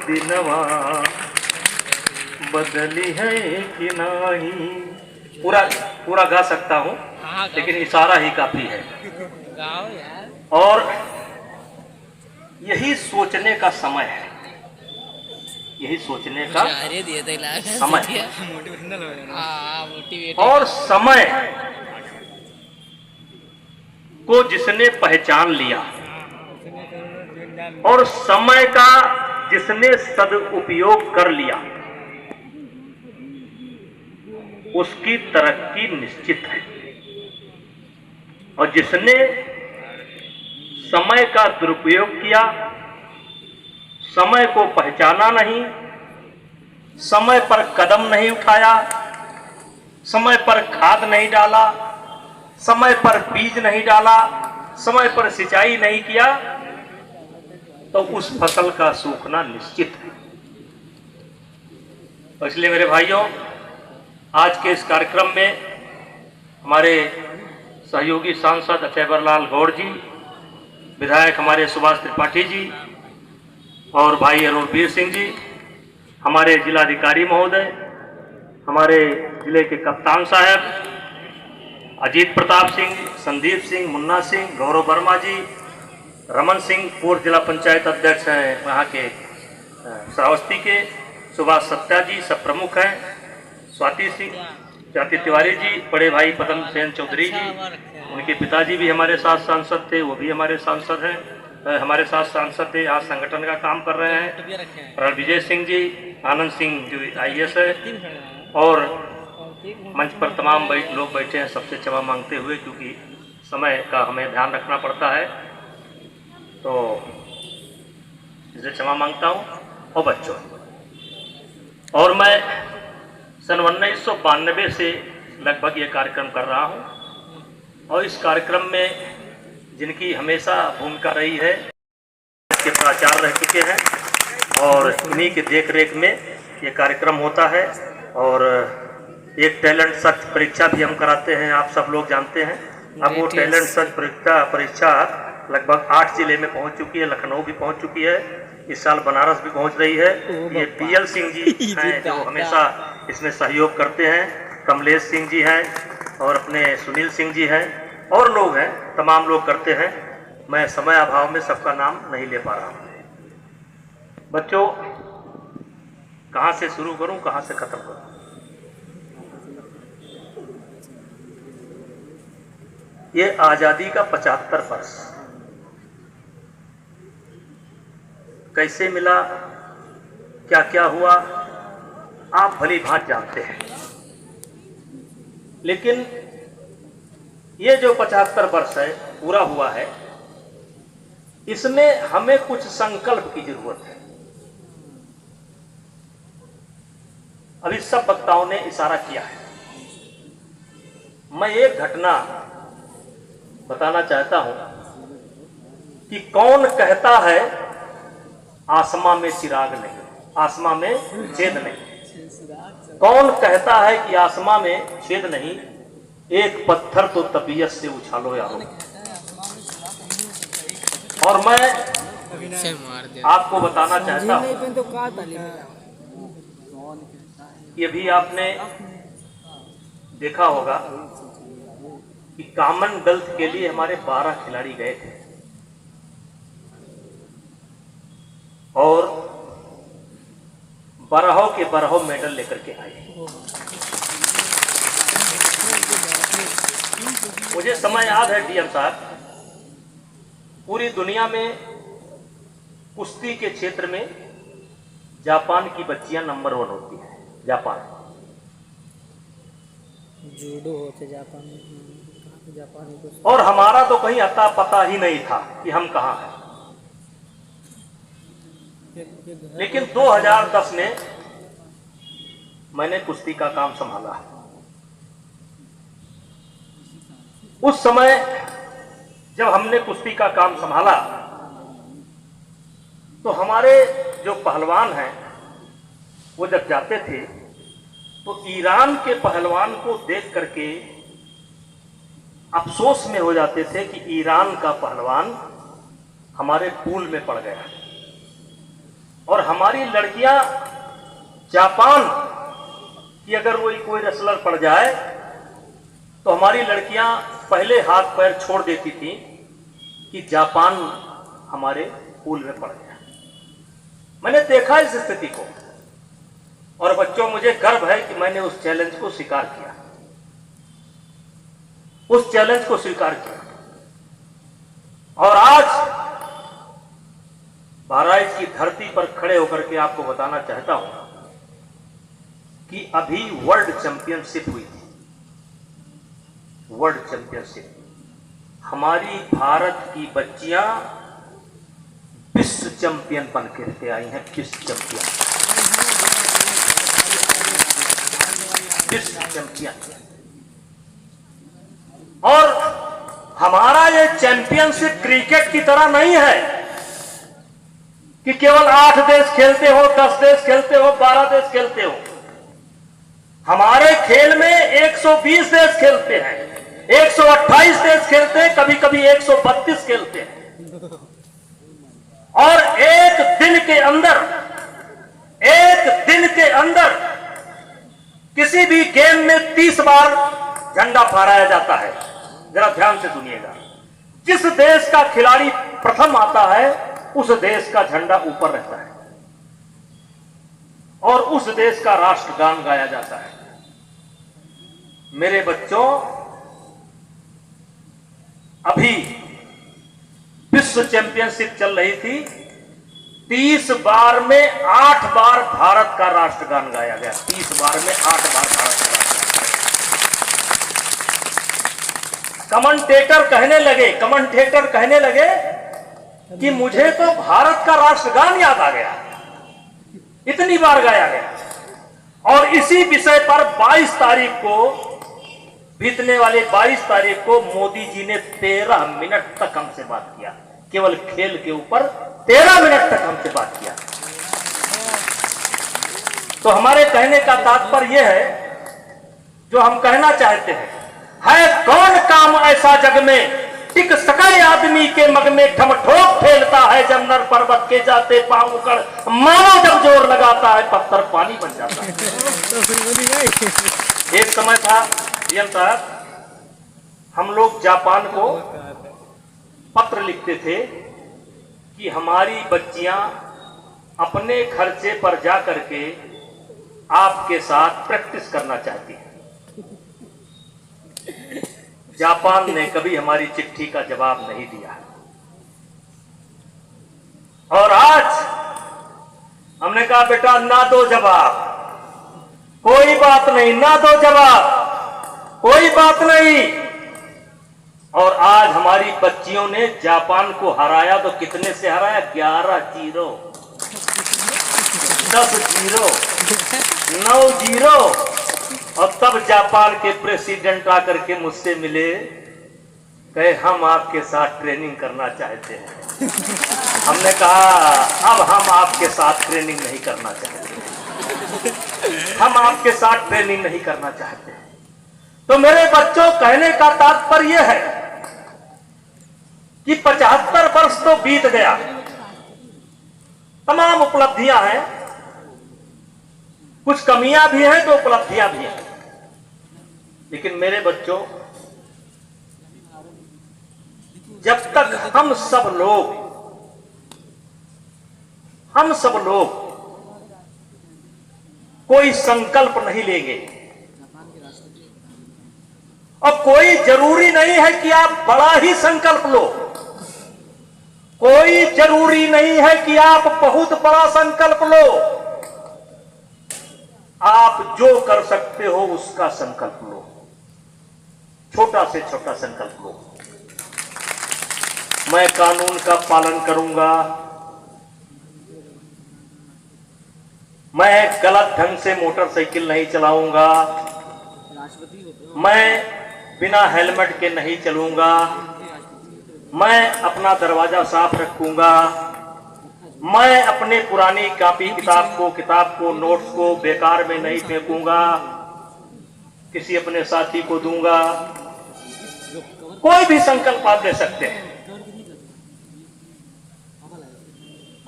दिनवा बदली है कि नहीं। पूरा पूरा गा सकता हूँ लेकिन इशारा ही काफी है। और यही सोचने का समय है, यही सोचने का समय है। और समय को जिसने पहचान लिया और समय का जिसने सदुपयोग कर लिया उसकी तरक्की निश्चित है। और जिसने समय का दुरुपयोग किया, समय को पहचाना नहीं, समय पर कदम नहीं उठाया, समय पर खाद नहीं डाला, समय पर बीज नहीं डाला, समय पर सिंचाई नहीं किया, तो उस फसल का सूखना निश्चित है। तो इसलिए मेरे भाइयों, आज के इस कार्यक्रम में हमारे सहयोगी सांसद अचैबरलाल गौड़ जी, विधायक हमारे सुभाष त्रिपाठी जी और भाई अरुणवीर सिंह जी, हमारे जिलाधिकारी महोदय, हमारे जिले के कप्तान साहब अजीत प्रताप सिंह, संदीप सिंह, मुन्ना सिंह, गौरव वर्मा जी, रमन सिंह पूर्व जिला पंचायत अध्यक्ष हैं वहाँ के श्रावस्ती के, सुभाष सत्या जी सब प्रमुख हैं, स्वाति सिंह, जाति तिवारी जी, बड़े भाई पदम सेन चौधरी जी, उनके पिताजी भी हमारे साथ सांसद थे, वो भी हमारे सांसद हैं, हमारे साथ सांसद थे, आज संगठन का काम कर रहे हैं, रणविजय सिंह जी, आनंद सिंह जो IAS है, और मंच पर तमाम लोग बैठे हैं, सबसे क्षमा मांगते हुए क्योंकि समय का हमें ध्यान रखना पड़ता है, तो इसे क्षमा मांगता हूँ। और बच्चों, और मैं सन 1992 से लगभग ये कार्यक्रम कर रहा हूँ और इस कार्यक्रम में जिनकी हमेशा भूमिका रही है इसके प्राचार्य रह चुके हैं और इन्हीं के देख रेख में ये कार्यक्रम होता है। और एक टैलेंट सर्च परीक्षा भी हम कराते हैं, आप सब लोग जानते हैं। अब वो टैलेंट सर्च परीक्षा लगभग 8 जिले में पहुंच चुकी है, लखनऊ भी पहुंच चुकी है, इस साल बनारस भी पहुंच रही है। ये PL सिंह जी हैं जो हमेशा इसमें सहयोग करते हैं, कमलेश सिंह जी हैं और अपने सुनील सिंह जी हैं और लोग हैं, तमाम लोग करते हैं। मैं समय अभाव में सबका नाम नहीं ले पा रहा हूँ। बच्चों, कहाँ से शुरू करूँ, कहाँ से खत्म करूँ? ये आज़ादी का 75 वर्ष कैसे मिला, क्या क्या हुआ, आप भली भांति जानते हैं। लेकिन ये जो 75 वर्ष है पूरा हुआ है, इसमें हमें कुछ संकल्प की जरूरत है। अभी सब वक्ताओं ने इशारा किया है, मैं एक घटना बताना चाहता हूं कि कौन कहता है आसमां में चिराग नहीं, आसमां में छेद नहीं। कौन कहता है कि आसमां में छेद नहीं, एक पत्थर तो तबीयत से उछालो यारो। और मैं आपको बताना चाहता हूं, ये भी आपने देखा होगा कि कॉमनवेल्थ के लिए हमारे 12 खिलाड़ी गए थे और 12 के 12 मेडल लेकर के आए। मुझे समय याद है DM साहब, पूरी दुनिया में कुश्ती के क्षेत्र में जापान की बच्चियां नंबर 1 होती हैं। जापान जूडो होते जापान और हमारा तो कहीं अता पता ही नहीं था कि हम कहाँ हैं। लेकिन 2010 में मैंने कुश्ती का काम संभाला। उस समय जब हमने कुश्ती का काम संभाला तो हमारे जो पहलवान हैं वो जब जाते थे तो ईरान के पहलवान को देख करके अफसोस में हो जाते थे कि ईरान का पहलवान हमारे पूल में पड़ गया। और हमारी लड़कियां जापान की अगर कोई रेसलर पड़ जाए तो हमारी लड़कियां पहले हाथ पैर छोड़ देती थी कि जापान हमारे पूल में पड़ गया। मैंने देखा इस स्थिति को, और बच्चों मुझे गर्व है कि मैंने उस चैलेंज को स्वीकार किया, उस चैलेंज को स्वीकार किया। और आज बहराइच की धरती पर खड़े होकर के आपको बताना चाहता हूं कि अभी वर्ल्ड चैंपियनशिप हुई थी, वर्ल्ड चैंपियनशिप। हमारी भारत की बच्चियां विश्व चैंपियन बन के आई हैं, विश्व चैंपियन, विश्व चैंपियन। और हमारा ये चैंपियनशिप क्रिकेट की तरह नहीं है कि केवल 8 देश खेलते हो, 10 देश खेलते हो, 12 देश खेलते हो। हमारे खेल में 120 देश खेलते हैं, 128 देश खेलते हैं, कभी कभी 132 खेलते हैं। और एक दिन के अंदर किसी भी गेम में 30 बार झंडा फहराया जाता है। जरा ध्यान से सुनिएगा, जिस देश का खिलाड़ी प्रथम आता है उस देश का झंडा ऊपर रहता है और उस देश का राष्ट्रगान गाया जाता है। मेरे बच्चों, अभी विश्व चैंपियनशिप चल रही थी, 30 बार में 8 बार भारत का राष्ट्रगान गाया गया। 30 बार में 8 बार भारत का राष्ट्रगान। कमेंटेटर कहने लगे कि मुझे तो भारत का राष्ट्रगान याद आ गया, इतनी बार गाया गया। और इसी विषय पर 22 तारीख को, बीतने वाले 22 तारीख को मोदी जी ने 13 मिनट तक हमसे बात किया, केवल खेल के ऊपर 13 मिनट तक हमसे बात किया। तो हमारे कहने का तात्पर्य यह है, जो हम कहना चाहते हैं, है कौन काम ऐसा जग में टिक सके आदमी के मग में, ठमठोक फैलता है जब नर पर्वत के जाते पांव उकड़, मानो जब जोर लगाता है पत्थर पानी बन जाता है। एक समय था पीएम साहब, हम लोग जापान को पत्र लिखते थे कि हमारी बच्चियां अपने खर्चे पर जा करके आपके साथ प्रैक्टिस करना चाहती हैं। जापान ने कभी हमारी चिट्ठी का जवाब नहीं दिया। और आज हमने कहा बेटा ना दो जवाब, कोई बात नहीं, ना दो जवाब, कोई बात नहीं। और आज हमारी बच्चियों ने जापान को हराया, तो कितने से हराया? 11-0, 10-0, 9-0। और तब जापान के प्रेसिडेंट आकर के मुझसे मिले, कहे हम आपके साथ ट्रेनिंग करना चाहते हैं। हमने कहा अब हम आपके साथ ट्रेनिंग नहीं करना चाहते, हम आपके साथ ट्रेनिंग नहीं करना चाहते। तो मेरे बच्चों, कहने का तात्पर्य यह है कि 75 वर्ष तो बीत गया, तमाम उपलब्धियां हैं, कुछ कमियां भी हैं तो उपलब्धियां भी हैं। लेकिन मेरे बच्चों, जब तक हम सब लोग कोई संकल्प नहीं लेंगे, और कोई जरूरी नहीं है कि आप बड़ा ही संकल्प लो, कोई जरूरी नहीं है कि आप बहुत बड़ा संकल्प लो, आप जो कर सकते हो उसका संकल्प लो, छोटा से छोटा संकल्प लो। मैं कानून का पालन करूंगा, मैं गलत ढंग से मोटरसाइकिल नहीं चलाऊंगा, मैं बिना हेलमेट के नहीं चलूंगा, मैं अपना दरवाजा साफ रखूंगा, मैं अपने पुरानी कॉपी किताब को नोट्स को बेकार में नहीं फेंकूंगा, किसी अपने साथी को दूंगा। कोई भी संकल्प आप ले सकते हैं,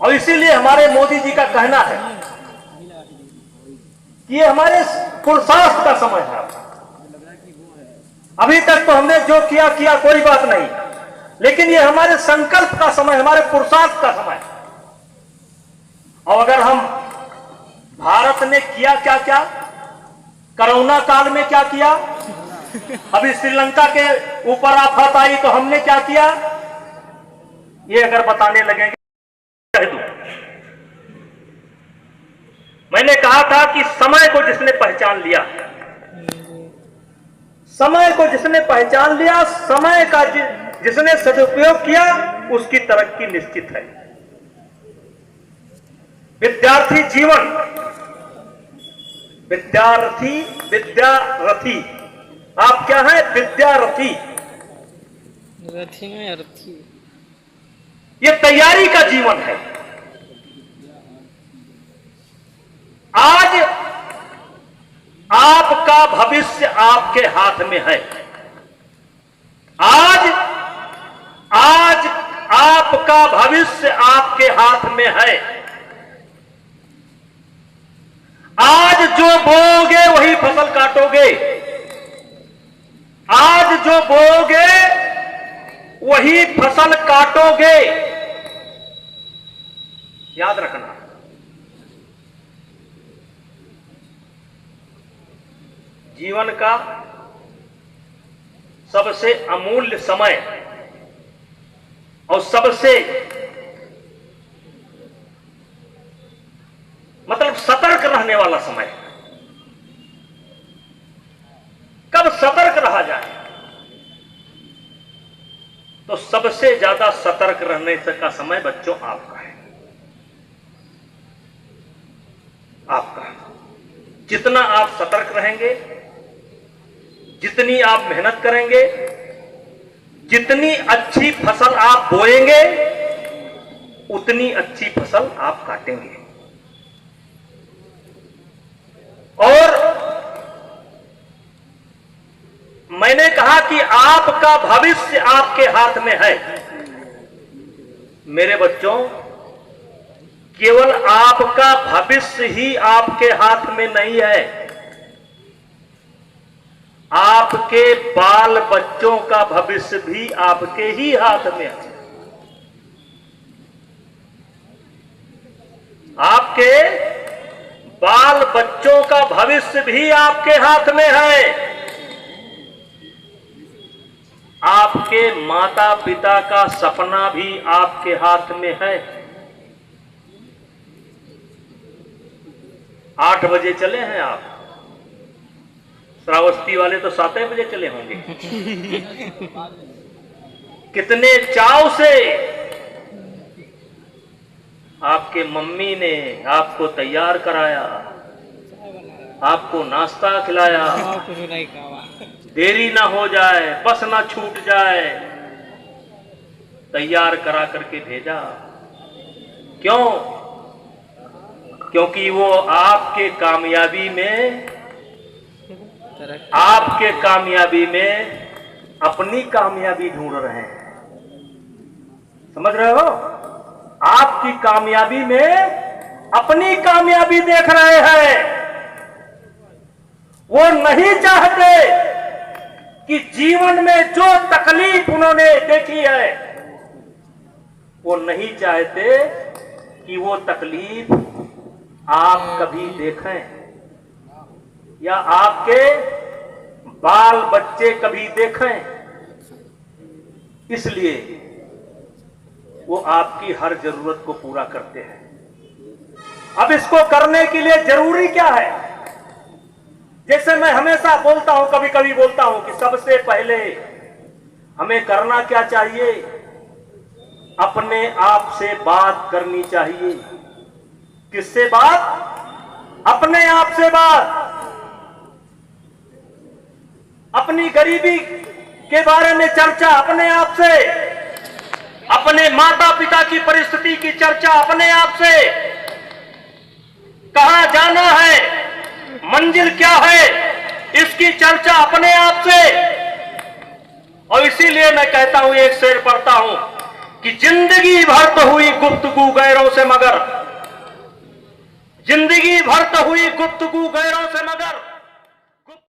और इसीलिए हमारे मोदी जी का कहना है कि ये हमारे पुरुषार्थ का समय है। अभी तक तो हमने जो किया किया, कोई बात नहीं, लेकिन ये हमारे संकल्प का समय, हमारे पुरुषार्थ का समय। और अगर हम भारत ने किया क्या क्या, कोरोना काल में क्या किया, अभी श्रीलंका के ऊपर आफत आई तो हमने क्या किया, ये अगर बताने लगेंगे कह दूं। मैंने कहा था कि समय को जिसने पहचान लिया, समय को जिसने पहचान लिया, समय का जिसने सदुपयोग किया, उसकी तरक्की निश्चित है। विद्यार्थी जीवन, विद्यार्थी विद्यारथी, आप क्या है, विद्यारथी, रथी में अर्थी। ये तैयारी का जीवन है। आज आपका भविष्य आपके हाथ में है। आज आपका भविष्य आपके हाथ में है। आज जो बोओगे वही फसल काटोगे। आज जो बोओगे वही फसल काटोगे, याद रखना। जीवन का सबसे अमूल्य समय और सबसे मतलब सतर्क रहने वाला समय। कब सतर्क रहा जाए, तो सबसे ज्यादा सतर्क रहने का समय बच्चों आपका है, आपका। जितना आप सतर्क रहेंगे, जितनी आप मेहनत करेंगे, जितनी अच्छी फसल आप बोएंगे, उतनी अच्छी फसल आप काटेंगे। और मैंने कहा कि आपका भविष्य आपके हाथ में है। मेरे बच्चों, केवल आपका भविष्य ही आपके हाथ में नहीं है, आपके बाल बच्चों का भविष्य भी आपके ही हाथ में है। आपके बाल बच्चों का भविष्य भी आपके हाथ में है। आपके माता पिता का सपना भी आपके हाथ में है। 8 बजे चले हैं आप, श्रावस्ती वाले तो 7 बजे चले होंगे। कितने चाव से आपके मम्मी ने आपको तैयार कराया, आपको नाश्ता खिलाया, कुछ नहीं खावा, देरी ना हो जाए, बस ना छूट जाए, तैयार करा करके भेजा। क्यों? क्योंकि वो आपके कामयाबी में, आपके कामयाबी में अपनी कामयाबी ढूंढ रहे हैं। समझ रहे हो? आपकी कामयाबी में अपनी कामयाबी देख रहे हैं। वो नहीं चाहते कि जीवन में जो तकलीफ उन्होंने देखी है, वो नहीं चाहते कि वो तकलीफ आप कभी देखें या आपके बाल बच्चे कभी देखें। इसलिए वो आपकी हर जरूरत को पूरा करते हैं। अब इसको करने के लिए जरूरी क्या है? जैसे मैं हमेशा बोलता हूं, कभी कभी बोलता हूं कि सबसे पहले हमें करना क्या चाहिए? अपने आप से बात करनी चाहिए। किससे बात? अपने आप से बात। अपनी गरीबी के बारे में चर्चा अपने आप से, अपने माता पिता की परिस्थिति की चर्चा अपने आप से, कहां जाना है, मंजिल क्या है, इसकी चर्चा अपने आप से। और इसीलिए मैं कहता हूं, एक शेर पढ़ता हूं कि जिंदगी भर तो हुई गुफ्तगू गैरों से, मगर जिंदगी भर तो हुई गुफ्तगू